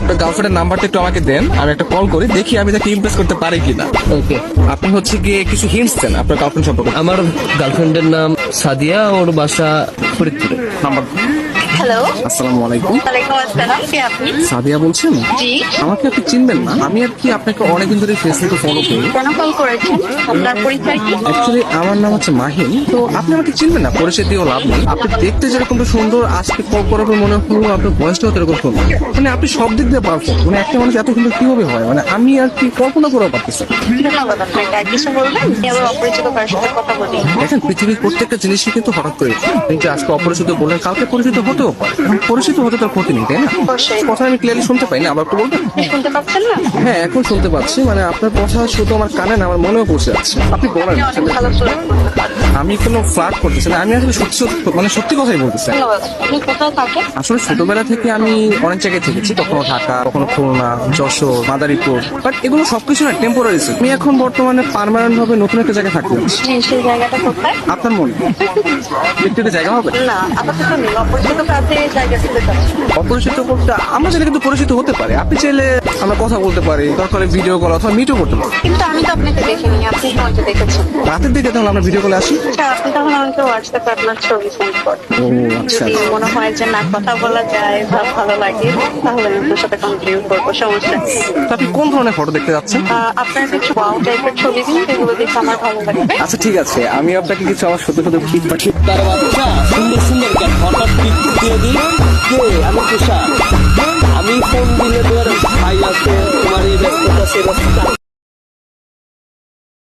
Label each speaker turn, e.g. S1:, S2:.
S1: আপনার গার্লফ্রেন্ডের নাম্বারটা একটু আমাকে দেন, আমি একটা কল করি, দেখি আমি তাকে ইমপ্রেস করতে পারি কিনা।
S2: ওকে।
S1: আপনি হচ্ছে গিয়ে কিছু হিন্টস দেন আপনার গার্লফ্রেন্ড সম্পর্কে।
S2: আমার গার্লফ্রেন্ডের নাম সাদিয়া, ওর বাসা ফরিদপুরে।
S1: নাম্বার।
S3: হ্যালো,
S1: আসসালামু আলাইকুম।
S3: ওয়ালাইকুম আসসালাম। কে আপনি?
S1: সাদিয়া বলছেন?
S3: জি।
S1: আমাকে আপনি চিনবেন না, আমি আর কি আপনাকে অনেকদিন ধরে ফেসবুকে ফলো করি।
S3: কেন কল করেছেন? আপনার পরিচয় কি?
S1: অ্যাকচুয়ালি আমার নাম হচ্ছে মাহিন, তো আপনি আমাকে চিনবেন না, পরিচয় দিয়েও লাভ নেই। আপনি দেখতে যেরকম সুন্দর, আজকে কল করার পর মনে হলো আপনার বয়সটাও এরকম সুন্দর। মানে আপনি সব দিক দিয়ে পারফেক্ট। মানে একটা মানুষ এত সুন্দর কিভাবে হয়, মানে আমি আর কি কল্পনা করেও পারতেছি না।
S3: ধন্যবাদ আপনাকে। আর কিছু বলবেন? আমি আবার অপরিচিত কারোর সাথে কথা বলি।
S1: দেখেন, পৃথিবীর প্রত্যেকটা জিনিসই কিন্তু হঠাৎ করে এই যে আজকে অপরিচিত বললেন, কালকে পরিচিত হতেও পারে। পরিচিত হতে তার ক্ষতি নেই, তাই না?
S3: অবশ্যই।
S1: কথা আমি ক্লিয়ারলি শুনতে পাই না, আবার একটু বলবেন?
S3: শুনতে পাচ্ছেন না?
S1: হ্যাঁ, এখন শুনতে পাচ্ছি। মানে আপনার কথা শুধু আমার কানে না, আমার মনেও পৌঁছে যাচ্ছে। আপনি বলেন।
S3: আপনি অনেক ভালো ফ্লার্ট করতে পারেন।
S1: আমি কোনো ফ্লার্ট করতেছি না, আমি আসলে সত্যি সত্যি মানে সত্যি কথাই বলতেছি।
S3: ধন্যবাদ। আপনি কোথাও থাকেন?
S1: আসলে ছোটবেলা থেকে আমি অনেক জায়গায় থেকেছি, কখনো ঢাকা, কখনো খুলনা, যশোর, মাদারীপুর, বাট এগুলো সবকিছু না টেম্পোরারি। আমি এখন বর্তমানে পার্মানেন্ট ভাবে নতুন একটা জায়গায় থাকতে যাচ্ছি।
S3: সেই জায়গাটা কোথায়?
S1: আপনার মনে ব্যক্তিগত জায়গা হবে?
S3: না, আপাতত নেই। অপরিচিত কাছে জায়গা দিতে চাচ্ছি।
S1: অপরিচিত বলতে আমরা চাইলে কিন্তু পরিচিত হতে পারি। আপনি চাইলে আমরা কথা বলতে পারি, দরকার ভিডিও কল অথবা মিটও করতে পারি।
S3: কিন্তু আমি তো আপনাকে দেখিনি, আপনি আমাকে দেখেছেন।
S1: রাতের দিকে তাহলে আমরা ভিডিও কলে আসি।
S3: আচ্ছা, আপনি তখন আমাকে হোয়াটসঅ্যাপে আপনার ছবি সেন্ড করেন।
S1: ও আচ্ছা।
S3: যদি মনে হয় যে না কথা বলা যায় বা ভালো লাগে, তাহলে আমি আপনার সাথে কন্টিনিউ করবো, সমস্যা নেই।
S1: তো আপনি কোন ধরনের ফটো দেখতে যাচ্ছেন?
S3: আপনার কিছু ওয়াও টাইপের ছবি দিন, যেগুলো দেখে আমার ভালো লাগবে।
S1: আচ্ছা ঠিক আছে, আমি আপনাকে কিছু আমার সত্য সত্য পিক পাঠিয়ে।
S2: তার বাচ্চা সুন্দর সুন্দর কেন হঠাৎ পিক দিয়ে দিই। কে? আমি তুষার। আমি ফোন দিলে তোর ভাই আছে, তোমার এই ব্যস্ততা সে ব্যস্ততা